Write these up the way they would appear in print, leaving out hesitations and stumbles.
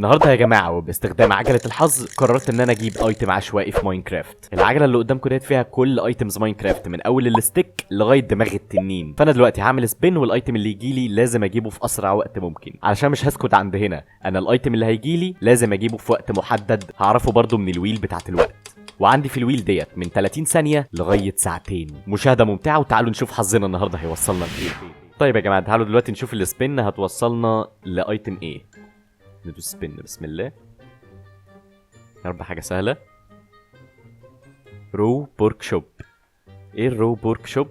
النهارده يا جماعه وباستخدام عجله الحظ قررت ان انا اجيب ايتم عشوائي في ماينكرافت. العجله اللي قدامكم ديت فيها كل ايتمز ماينكرافت من اول الستيك لغايه دماغ التنين. فانا دلوقتي هعمل سبين والايتم اللي يجي لي لازم اجيبه في اسرع وقت ممكن، علشان مش هسكت عند هنا. انا الايتم اللي هيجي لي لازم اجيبه في وقت محدد، هعرفه برضو من الويل بتاعت الوقت. وعندي في الويل ديت من 30 ثانيه لغايه ساعتين. مشاهده ممتعه وتعالوا نشوف حظنا النهارده هيوصلنا لايه. طيب يا جماعه تعالوا دلوقتي نشوف السبين هتوصلنا لايتم ايه. ندوس سبين بسم الله. يا رب حاجه سهله. رو بورك شوب. ايه الرو بورك شوب؟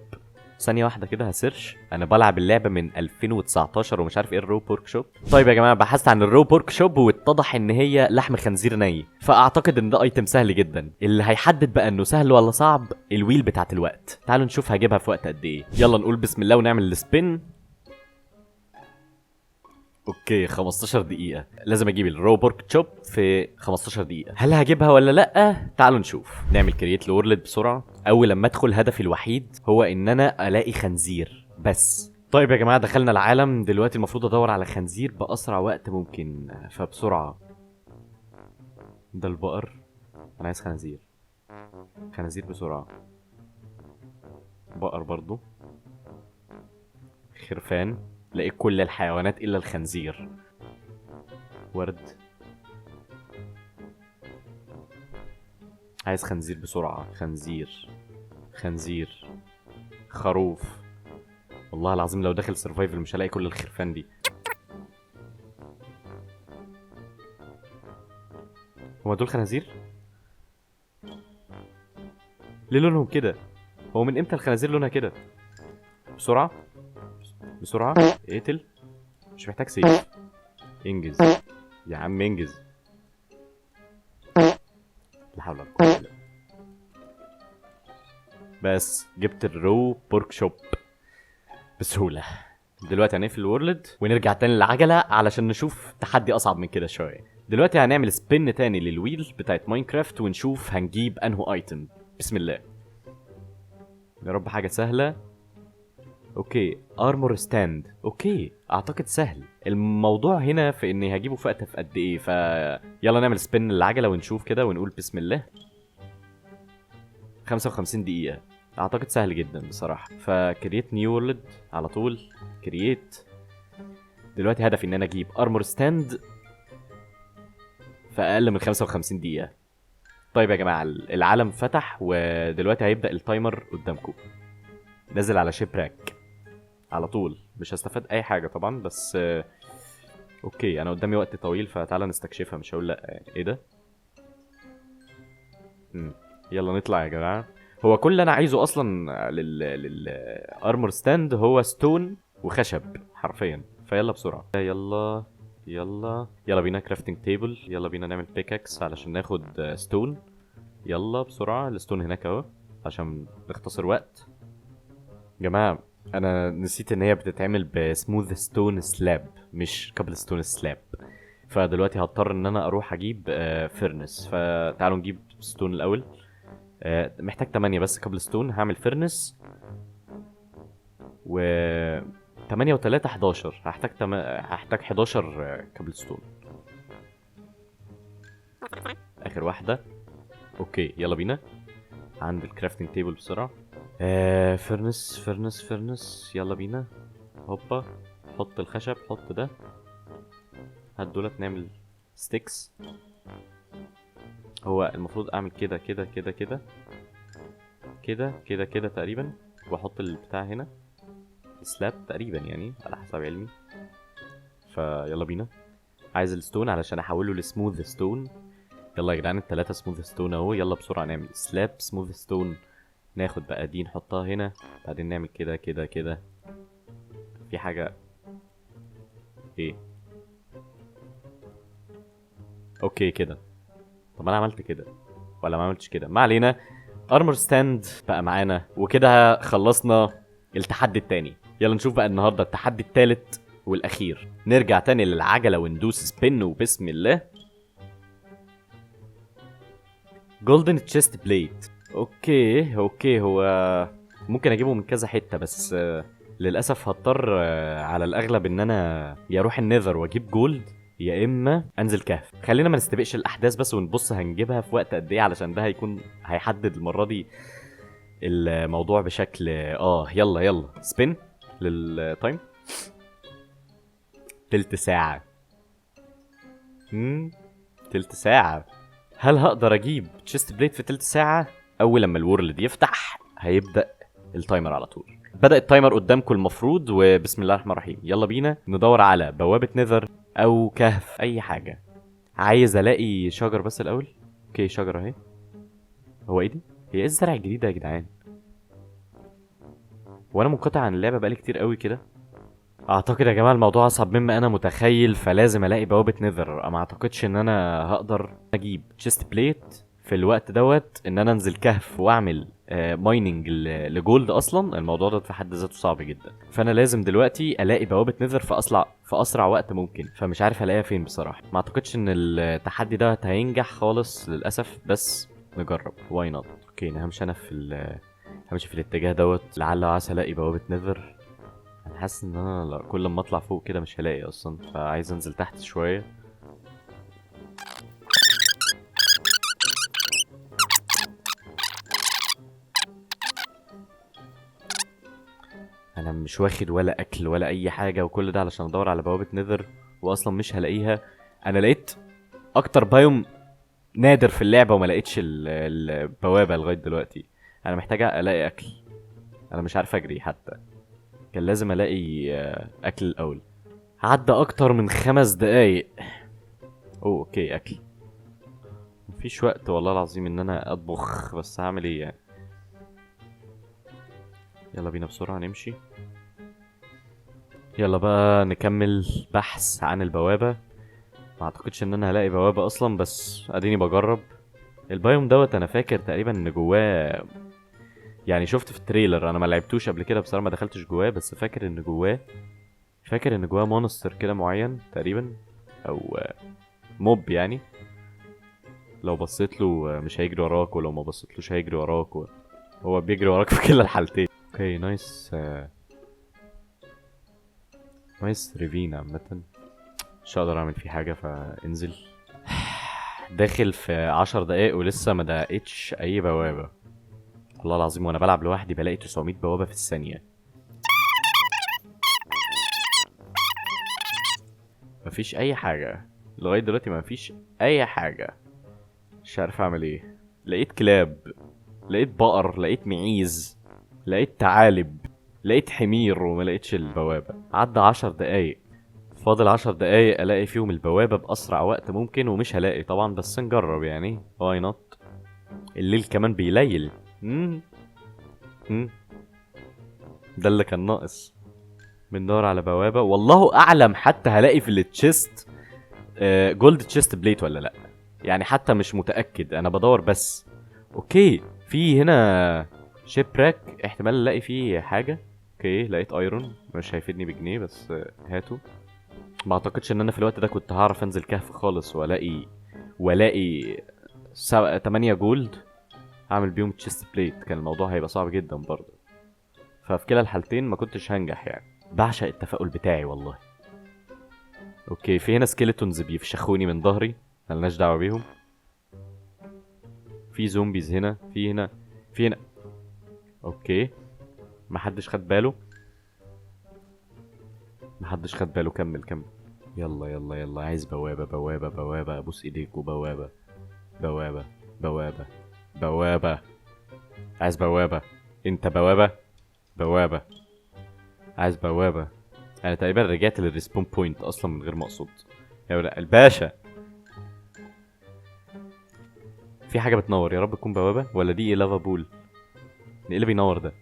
ثانيه واحده كده هسيرش. انا بلعب اللعبه من 2019 ومش عارف ايه الرو بورك شوب. طيب يا جماعه بحثت عن الرو بورك شوب واتضح ان هي لحم خنزير ني، فاعتقد ان ده ايتم سهل جدا. اللي هيحدد بقى انه سهل ولا صعب الويل بتاعت الوقت. تعالوا نشوف هجيبها في وقت قد ايه. يلا نقول بسم الله ونعمل السبين. اوكي 15 دقيقة. لازم اجيب الرو بورك تشوب في 15 دقيقة. هل هجيبها ولا لأ؟ تعالوا نشوف. نعمل كرييت لورلد بسرعة. اول لما ادخل هدفي الوحيد هو ان انا الاقي خنزير بس. طيب يا جماعة دخلنا العالم، دلوقتي المفروض ادور على خنزير باسرع وقت ممكن، فبسرعة. ده البقر. انا عايز خنازير. خنازير بسرعة. بقر برضو. خرفان. لقيت كل الحيوانات الا الخنزير. ورد. عايز خنزير بسرعة. خنزير. خروف. والله العظيم لو داخل سرفايفل مش هلاقي كل الخرفان دي. هما دول خنازير؟ ليه لونهم كده؟ هو من امتى الخنازير لونها كده؟ بسرعة. اقتل. مش محتاج سيف. انجز يا عم انجز. لا حول ولا قوة الا بالله. بس جبت الرو بورك شوب بسهولة. دلوقتي هنقفل الورلد ونرجع تاني للعجلة علشان نشوف تحدي أصعب من كده شوية. دلوقتي هنعمل سبين تاني للويل بتاعت ماينكرافت ونشوف هنجيب أنهو ايتم. بسم الله. يا رب حاجة سهلة. اوكي ارمور ستاند. اوكي اعتقد سهل الموضوع هنا في اني هجيبه في وقت في قد ايه. يلا نعمل سبين للعجلة ونشوف كده ونقول بسم الله. 55 دقيقة. اعتقد سهل جدا بصراحة. فكرييت نيو وورلد على طول. كرييت. دلوقتي هدفي ان انا اجيب ارمور ستاند في اقل من 55 دقيقة. طيب يا جماعة العالم فتح ودلوقتي هيبدأ التايمر قدامكم. نازل على شيبراك على طول. مش هستفاد اي حاجة طبعا بس اوكي انا قدامي وقت طويل فتعالى نستكشفها. مش هقول لا. ايه ده؟ يلا نطلع يا جماعة. هو كل اللي انا عايزه اصلا للارمور ستاند هو ستون وخشب حرفيا. فيلا بسرعة. يلا بينا كرافتنج تيبل. يلا بينا نعمل بيكاكس علشان ناخد ستون. يلا بسرعة. الستون هناك اهو عشان نختصر وقت. جماعة انا نسيت ان هي بتتعمل بسموث ستون سلاب مش كابل ستون سلاب. فدلوقتي هضطر ان انا اروح اجيب فيرنس. فتعالوا نجيب ستون الاول. محتاج 8 بس كابل ستون. هعمل فيرنس و 8 و3 11. هحتاج 11 كابل ستون. اخر واحدة. اوكي يلا بينا. عند الكرافتنج تيبل بسرعة. فيرنس. يلا بينا. هوبا. حط الخشب. حط ده. هات دولت نعمل ستيكس. هو المفروض اعمل كده كده تقريبا. واحط البتاع هنا سلاب تقريبا يعني على حسب علمي. فيلا بينا. عايز الستون علشان احوله لسموث ستون. يلا يا جدعان التلاتة سموث ستون اهو. يلا بسرعة نعمل سلاب سموث ستون. ناخد بقى دي نحطها هنا. بعدين نعمل كده. في حاجة ايه؟ اوكي كده. طب انا عملت كده ولا ما عملتش كده؟ ما علينا. ارمور ستاند بقى معانا وكده خلصنا التحدي التاني. يلا نشوف بقى النهارده التحدي التالت والاخير. نرجع تاني للعجلة وندوس سبين وبسم الله. جولدن تشيست بليد. اوكي هو ممكن اجيبه من كذا حتة بس للاسف هضطر على الاغلب ان انا يا اروح النيذر واجيب جولد يا اما انزل كهف. خلينا ما نستبقش الاحداث بس ونبص هنجيبها في وقت قد ايه، علشان ده هيحدد المره دي الموضوع بشكل يلا يلا سبين للتايم. تلت ساعه. تلت ساعه. هل هقدر اجيب تشيست بليت في تلت ساعه؟ اول لما الورلد يفتح هيبدا التايمر على طول. بدأ التايمر قدامكم المفروض، وبسم الله الرحمن الرحيم يلا بينا ندور على بوابة نذر أو كهف أي حاجة. عايز ألاقي شجر بس الأول. أوكي شجرة أهي. هو إيه دي؟ هي إيه الزرع الجديد ده يا جدعان؟ وأنا منقطع عن اللعبة بقالي كتير قوي كده. أعتقد يا جماعة الموضوع أصعب مما أنا متخيل، فلازم ألاقي بوابة نذر. ما أعتقدش إن أنا هقدر أجيب تشيست بليت في الوقت دوت، إن أنا أنزل كهف وأعمل مايننج لجولد. اصلا الموضوع ده في حد ذاته صعب جدا، فانا لازم دلوقتي الاقي بوابه نذر في اسرع وقت ممكن. فمش عارف الاقيها فين بصراحه. ما اعتقدش ان التحدي ده هينجح خالص للاسف، بس نجرب واي نوت. اوكي انا همشي في الاتجاه دوت، لعل وعسى الاقي بوابه نذر. انا حاسس ان انا كل ما اطلع فوق كده مش هلاقي اصلا، فعايز انزل تحت شويه. انا مش واخد ولا اكل ولا اي حاجه، وكل ده علشان ادور على بوابه نذر واصلا مش هلاقيها. انا لقيت اكتر بايوم نادر في اللعبه وما لقيتش البوابه لغايه دلوقتي. انا محتاجه الاقي اكل. انا مش عارف اجري حتى. كان لازم الاقي اكل الاول. عدى اكتر من 5 دقايق. اوكي اكل. مفيش وقت والله العظيم ان انا اطبخ، بس هعمل ايه يعني. يلا بينا بسرعه نمشي. يلا بقى نكمل بحث عن البوابه. ما اعتقدش ان انا هلاقي بوابه اصلا، بس اديني بجرب. البايوم دوت انا فاكر تقريبا ان جواه، يعني شفت في التريلر، انا ما لعبتوش قبل كده بصراحه، ما دخلتش جواه، بس فاكر ان جواه مونستر كده معين تقريبا، او موب يعني. لو بصيت له مش هيجري وراك، ولو ما بصيتلوش هيجري وراك، هو بيجري وراك في كلا الحالتين. اوكي نايس. نايس ريفين عامه. مش هقدر اعمل فيه حاجه، فانزل. داخل في 10 دقايق ولسه ما لقيتش اي بوابه. والله العظيم وانا بلعب لوحدي بلاقي 900 بوابه في الثانيه. مفيش اي حاجه لغايه دلوقتي، مفيش اي حاجه. مش عارف اعمل ايه. لقيت كلاب، لقيت بقر، لقيت معيز، لقيت ثعالب، لقيت حمير، وما لقيتش البوابه. عدى 10 دقايق. فاضل 10 دقايق الاقي فيهم البوابه باسرع وقت ممكن، ومش هلاقي طبعا، بس نجرب يعني. واي نوت. الليل كمان بيليل. امم امم ده اللي كان ناقص. بندور على بوابه، والله اعلم حتى هلاقي في التشيست جولد تشيست بليت ولا لا. يعني حتى مش متاكد، انا بدور بس. اوكي في هنا شيبراك، احتمال الاقي فيه حاجه. اوكي لقيت ايرون، مش هيفيدني بجنيه، بس هاته. ما اعتقدش ان انا في الوقت ده كنت هعرف انزل كهف خالص والاقي 8 جولد اعمل بيهم تشيست بليت. كان الموضوع هيبقى صعب جدا برضه، ففي كلا الحالتين ما كنتش هنجح يعني. بعشق التفاؤل بتاعي والله. اوكي في هنا سكيلتونز بيفشخوني من ظهري، ملناش دعوه بيهم. في زومبيز هنا، في هنا. اوكي محدش خد باله. كمل كمل. يلا يلا يلا، عايز بوابة بوابة بوابة، ابوس ايديكوا بوابة. بوابة بوابة بوابة. عايز بوابة. انت بوابة. بوابة. عايز بوابة. انا تقريبا رجعت للريسبون بوينت اصلا من غير ما اقصد. يا ولا الباشا. في حاجة بتنور، يا رب تكون بوابة، ولا دي لافا بول؟ ايه اللي بينور ده؟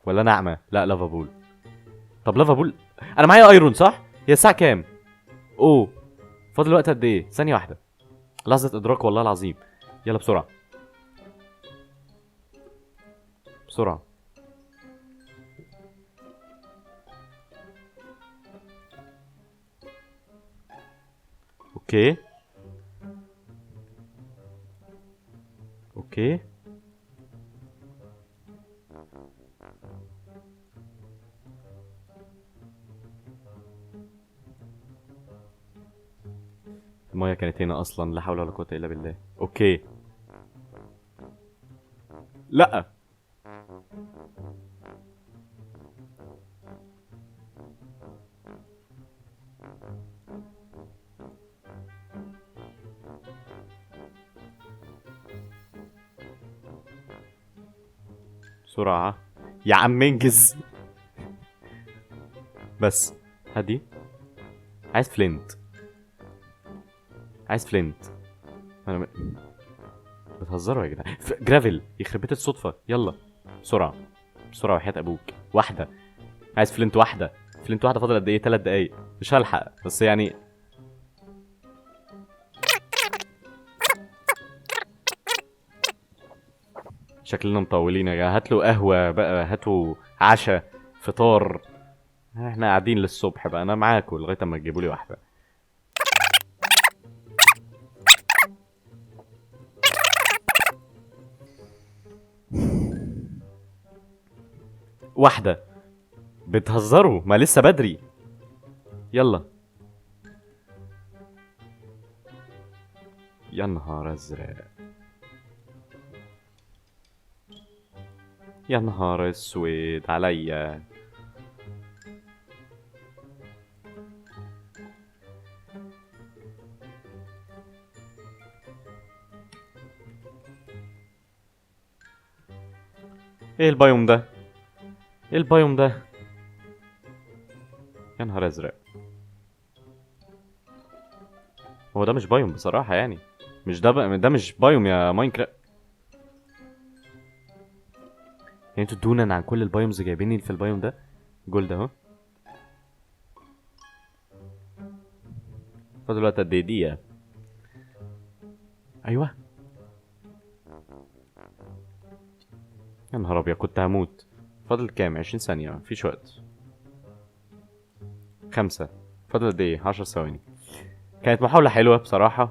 ولا انا اعمى؟ لا لافا بول. طب لافا بول. انا معايا ايرون صح؟ هي الساعة كام؟ اوه فاضل وقت قد ايه؟ ثانية واحدة. لحظة ادراك والله العظيم. يلا بسرعة. بسرعة. اوكي. اوكي. المايه كانت هنا اصلا، لا حول ولا قوه الا بالله. اوكي. لا. بسرعه يا عم انجز. بس هدي. عايز فلينت. عايز فلينت. انا بتهزروا يا جدعان. جرافل يخرب بيت الصدفه. يلا بسرعه بسرعه وحياة ابوك. واحده. عايز فلينت واحده. فلينت واحده. فاضل قد ايه؟ 3 دقايق. مش هلحق بس يعني. شكلنا مطولين يا جماعه. هاتلوا قهوه بقى، هاتوا عشاء، فطار. احنا قاعدين للصبح بقى. انا معاكم لغايه اما تجيبوا لي واحده. واحده. بتهزروا؟ ما لسه بدري. يلا. يا نهار ازرق. يا نهار اسود عليا. ايه البايوم ده؟ ايه البايوم ده؟ يا نهار ازرق. هو ده مش بايوم بصراحة يعني. مش ده ده مش بايوم يا ماينكرافت. يعني انتوا دونا عن كل البايومز جايبيني في البايوم ده. جولد اهو. فاضل وقت قد ايه؟ دقيقة. ايوه. يا نهار ابيض كنت هموت. فاضل كام؟ 20 ثانية. مفيش وقت. 5. فاضل قد ايه؟ 10 ثواني. كانت محاولة حلوة بصراحة.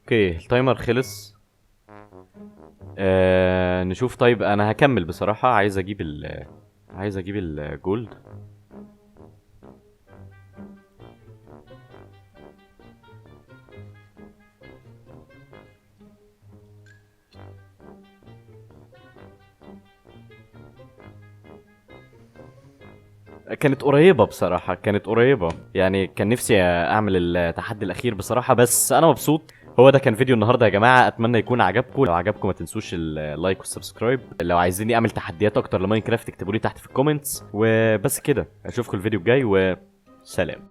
اوكي التايمر خلص. نشوف. طيب انا هكمل بصراحة. عايز اجيب الجولد. كانت قريبة بصراحة. كانت قريبة يعني. كان نفسي اعمل التحدي الاخير بصراحة. بس انا مبسوط. هو ده كان فيديو النهارده يا جماعة. اتمنى يكون عجبكم. لو عجبكم ما تنسوش اللايك والسبسكرايب. لو عايزيني اعمل تحديات اكتر لماينكرافت اكتبوا لي تحت في الكومنتس. وبس كده. اشوفكم الفيديو الجاي وسلام.